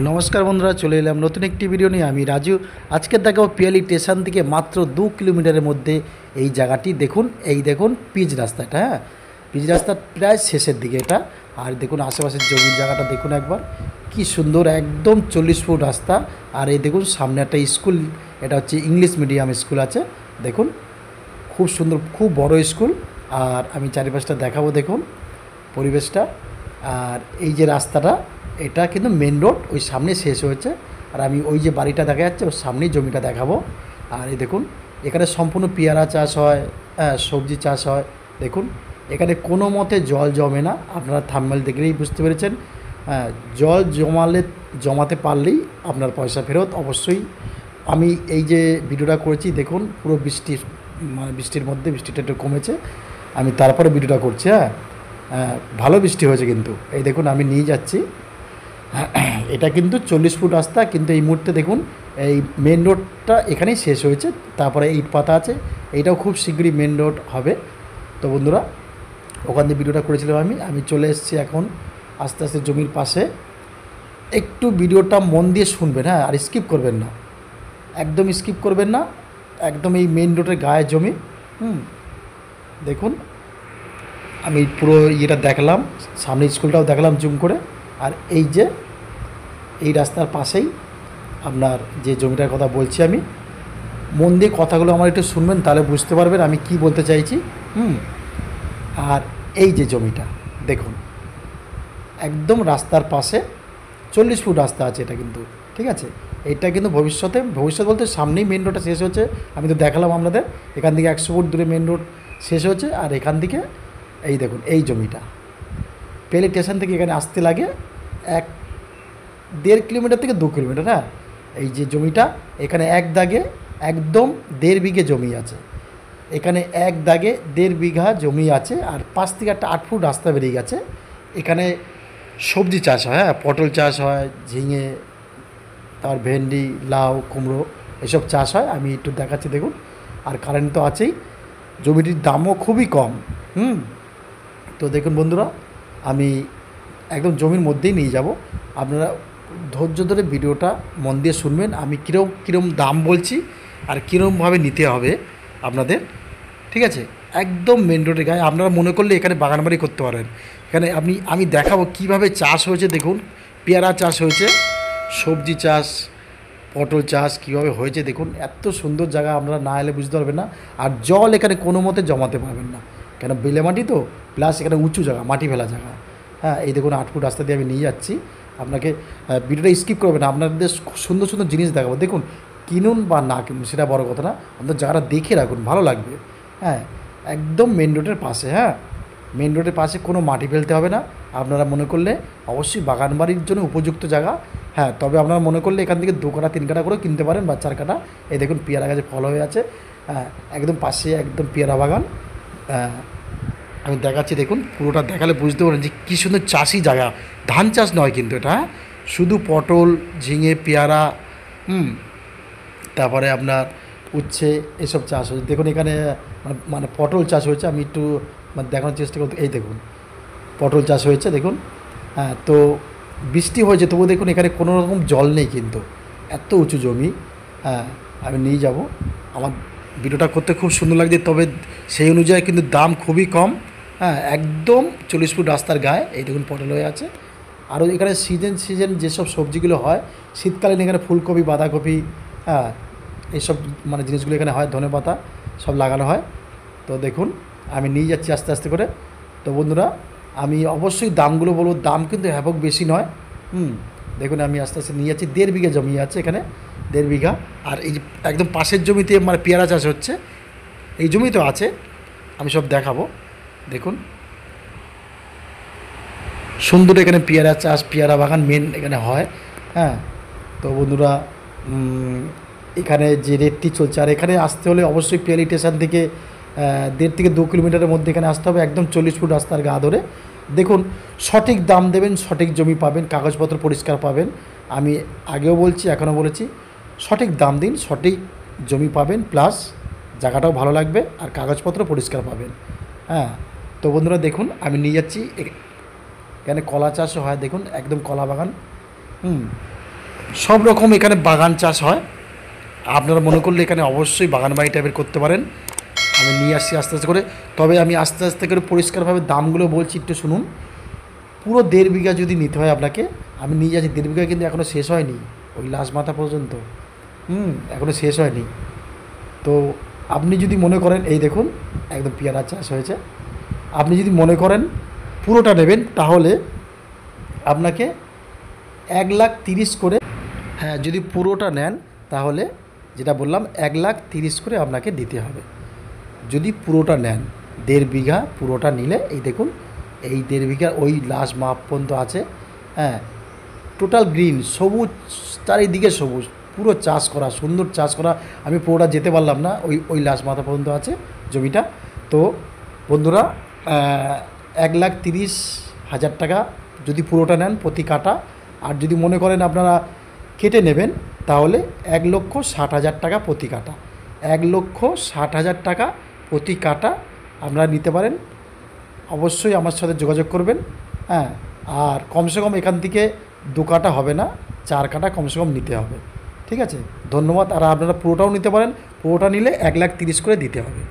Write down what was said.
নমস্কার বন্ধুরা, চলে এলাম নতুন একটি ভিডিও নিয়ে। আমি রাজু। আজকে দেখাবো পিয়ালি স্টেশন থেকে মাত্র 2 কিলোমিটারের মধ্যে এই জায়গাটি। দেখুন, এই দেখুন পিচ রাস্তাটা। হ্যাঁ, পিচ রাস্তার প্রায় শেষের দিকে এটা। আর দেখুন আশেপাশের জমির জায়গাটা দেখুন একবার, কি সুন্দর, একদম 40 ফুট রাস্তা। আর এই দেখুন সামনে একটা স্কুল, এটা হচ্ছে ইংলিশ মিডিয়াম স্কুল আছে। দেখুন খুব সুন্দর, খুব বড় স্কুল। আর আমি চারিপাশটা দেখাবো, দেখুন পরিবেশটা। আর এই যে রাস্তাটা, এটা কিন্তু মেন রোড, ওই সামনে শেষ হয়েছে। আর আমি ওই যে বাড়িটা দেখা যাচ্ছে ওর সামনেই জমিটা দেখাবো। আর এই দেখুন এখানে সম্পূর্ণ পেয়ারা চাষ হয়, সবজি চাষ হয়। দেখুন এখানে কোনো মতে জল জমে না, আপনারা থাম্বনেল দেখলেই বুঝতে পেরেছেন। জল জমাতে পারলেই আপনার পয়সা ফেরত অবশ্যই। আমি এই যে ভিডিওটা করেছি দেখুন, পুরো বৃষ্টির মধ্যে, বৃষ্টিটা একটু কমেছে, আমি তারপরে ভিডিওটা করছি। ভালো বৃষ্টি হয়েছে কিন্তু। এই দেখুন আমি নিয়ে যাচ্ছি। এটা কিন্তু 40 ফুট রাস্তা, কিন্তু এই মুহূর্তে দেখুন এই মেন রোডটা এখানেই শেষ হয়েছে, তারপরে ইট পাতা আছে। এইটাও খুব শীঘ্রই মেন রোড হবে। তো বন্ধুরা, ওখান দিয়ে ভিডিওটা করেছিলাম আমি চলে এসেছি এখন আস্তে আস্তে জমির পাশে। একটু ভিডিওটা মন দিয়ে শুনবেন, হ্যাঁ, আর স্কিপ করবেন না, একদম স্কিপ করবেন না। একদম এই মেন রোডের গায়ে জমি। দেখুন আমি পুরো ইয়েটা দেখলাম, সামনে স্কুলটাও দেখলাম জুম করে। আর এই যে এই রাস্তার পাশেই আপনার যে জমিটার কথা বলছি, আমি মন দিয়ে কথাগুলো আমার একটু শুনবেন, তাহলে বুঝতে পারবেন আমি কি বলতে চাইছি। আর এই যে জমিটা দেখুন, একদম রাস্তার পাশে 40 ফুট রাস্তা আছে এটা কিন্তু, ঠিক আছে। এটা কিন্তু ভবিষ্যৎ বলতে সামনেই মেন রোডটা শেষ হচ্ছে। আমি তো দেখালাম আপনাদের, এখান থেকে 100 ফুট দূরে মেন রোড শেষ হচ্ছে। আর এখান থেকে এই দেখুন এই জমিটা, পেলে স্টেশন থেকে এখানে আসতে লাগে 1.5 কিলোমিটার থেকে 2 কিলোমিটার। হ্যাঁ, এই যে জমিটা, এখানে এক দাগে একদম 1.5 বিঘে জমি আছে। এখানে এক দাগে 1.5 বিঘা জমি আছে। আর 5 থেকে একটা 8 ফুট রাস্তা বেরিয়ে গেছে। এখানে সবজি চাষ হয়, হ্যাঁ, পটল চাষ হয়, ঝিঙে, তারপর ভেন্ডি, লাউ, কুমড়ো, এসব চাষ হয়। আমি একটু দেখাচ্ছি দেখুন। আর কারেন্ট তো আছেই, জমিটির দামও খুবই কম। তো দেখুন বন্ধুরা, আমি একদম জমির মধ্যেই নিয়ে যাব। আপনারা ধৈর্য ধরে ভিডিওটা মন দিয়ে শুনবেন, আমি কীরকম দাম বলছি আর কীরকমভাবে নিতে হবে আপনাদের, ঠিক আছে। একদম মেন রোডের গায়ে। আপনারা মনে করলে এখানে বাগানবাড়ি করতে পারেন। এখানে আমি দেখাবো কীভাবে চাষ হয়েছে। দেখুন পেয়ারা চাষ হয়েছে, সবজি চাষ, পটল চাষ কীভাবে হয়েছে দেখুন। এত সুন্দর জায়গা, আপনারা না এলে বুঝতে পারবেন না। আর জল এখানে কোনো মতে জমাতে পারবেন না, কেন বেলে মাটি তো, প্লাস এখানে উঁচু জায়গা, মাটি ফেলা জায়গা। হ্যাঁ, এই দেখুন 8 ফুট রাস্তা দিয়ে আমি নিয়ে যাচ্ছি আপনাকে। ভিডিওটা স্কিপ করবেন না, আপনাদের সুন্দর সুন্দর জিনিস দেখাবো। দেখুন কিনুন বা না কিনুন সেটা বড় কথা না, আপনাদের জায়গাটা দেখে রাখুন, ভালো লাগবে। হ্যাঁ, একদম মেন রোডের পাশে। হ্যাঁ, মেন রোডের পাশে কোনো মাটি ফেলতে হবে না। আপনারা মনে করলে অবশ্যই বাগান বাড়ির জন্য উপযুক্ত জায়গা। হ্যাঁ, তবে আপনারা মনে করলে এখান থেকে 2 কাঠা 3 কাঠা করে কিনতে পারেন বা 4 কাঠা। এই দেখুন পেয়ারা গাছে ফল হয়ে আছে। হ্যাঁ, একদম পাশে একদম পেয়ারা বাগান। আমি দেখাচ্ছি দেখুন, পুরোটা দেখালে বুঝতে পারেন যে কী সুন্দর চাষি জায়গা। ধান চাষ নয় কিন্তু এটা, হ্যাঁ, শুধু পটল, ঝিঙে, পেয়ারা, তারপরে আপনার উচ্ছে, এসব চাষ হয়েছে। দেখুন এখানে মানে পটল চাষ হয়েছে। আমি একটু দেখানোর চেষ্টা করতে, এই দেখুন পটল চাষ হয়েছে দেখুন। হ্যাঁ, তো বৃষ্টি হয়েছে তবু দেখুন এখানে কোনো রকম জল নেই কিন্তু, এত উঁচু জমি। হ্যাঁ, আমি নিয়ে যাব। আমার ভিডিওটা করতে খুব সুন্দর লাগছে, তবে সেই অনুযায়ী কিন্তু দাম খুবই কম। হ্যাঁ, একদম 40 ফুট রাস্তার গায়ে এই দেখুন পটল হয়ে আছে। আরও এখানে সিজন যেসব সবজিগুলো হয় শীতকালীন, এখানে ফুলকপি, বাঁধাকপি, হ্যাঁ, এইসব মানে জিনিসগুলো এখানে হয়, ধনেপাতা সব লাগানো হয়। তো দেখুন আমি নিয়ে যাচ্ছি আস্তে আস্তে করে। তো বন্ধুরা, আমি অবশ্যই দামগুলো বলবো, দাম কিন্তু হ্যাপক বেশি নয়। দেখুন আমি আস্তে আস্তে নিয়ে যাচ্ছি। 1.5 বিঘা জমি আছে এখানে, 1.5 বিঘা। আর এই যে একদম পাশের জমিতে মানে পেয়ারা চাষ হচ্ছে, এই জমি তো আছে, আমি সব দেখাবো। দেখুন সুন্দর এখানে পেয়ারা চাষ, পেয়ারা বাগান মেন এখানে হয়। হ্যাঁ, তো বন্ধুরা, এখানে যে রেটটি চলছে, আর এখানে আসতে হলে অবশ্যই পিয়ালি স্টেশন থেকে 1.5 থেকে 2 কিলোমিটারের মধ্যে এখানে আসতে হবে, একদম 40 ফুট রাস্তার গা ধরে। দেখুন সঠিক দাম দেবেন, সঠিক জমি পাবেন, কাগজপত্র পরিষ্কার পাবেন। আমি আগেও বলছি, এখনও বলেছি, সঠিক দাম দিন, সঠিক জমি পাবেন, প্লাস জায়গাটাও ভালো লাগবে আর কাগজপত্র পরিষ্কার পাবেন। হ্যাঁ, তো বন্ধুরা দেখুন আমি নিয়ে যাচ্ছি। এখানে কলা চাষও হয়, দেখুন একদম কলা বাগান। সব রকম এখানে বাগান চাষ হয়। আপনারা মনে করলে এখানে অবশ্যই বাগান বাড়ি টাইপের করতে পারেন। আমি নিয়ে আসছি আস্তে আস্তে করে, তবে আমি আস্তে আস্তে করে পরিষ্কারভাবে দামগুলো বলছি, একটু শুনুন। পুরো 1.5 বিঘা যদি নিতে হয় আপনাকে, আমি নিয়ে যাচ্ছি 1.5 বিঘা, কিন্তু এখনও শেষ হয়নি, ওই লাস্ট মাথা পর্যন্ত, এখনও শেষ হয়নি। তো আপনি যদি মনে করেন, এই দেখুন একদম পেয়ারা চাষ হয়েছে, আপনি যদি মনে করেন পুরোটা নেবেন তাহলে আপনাকে 1,30,000 করে, হ্যাঁ যদি পুরোটা নেন তাহলে যেটা বললাম 1,30,000 করে আপনাকে দিতে হবে যদি পুরোটা নেন। 1.5 বিঘা পুরোটা নিলে এই দেখুন, এই 1.5 বিঘা ওই লাস্ট মাপ পর্যন্ত আছে, হ্যাঁ টোটাল গ্রিন, সবুজ, চারিদিকে সবুজ, পুরো চাষ করা, সুন্দর চাষ করা। আমি পুরোটা যেতে পারলাম না, ওই লাস্ট মাথা পর্যন্ত আছে জমিটা। তো বন্ধুরা, 1,30,000 টাকা যদি পুরোটা নেন প্রতি কাটা, আর যদি মনে করেন আপনারা কেটে নেবেন তাহলে 1,60,000 টাকা প্রতি কাটা, 1,60,000 টাকা প্রতি কাটা আপনারা নিতে পারেন। অবশ্যই আমার সাথে যোগাযোগ করবেন, হ্যাঁ। আর কমসে কম এখান থেকে 2 কাটা হবে না, 4 কাটা কমসে কম নিতে হবে, ঠিক আছে। ধন্যবাদ। আর আপনারা পুরোটাও নিতে পারেন, পুরোটা নিলে 1,30,000 করে দিতে হবে।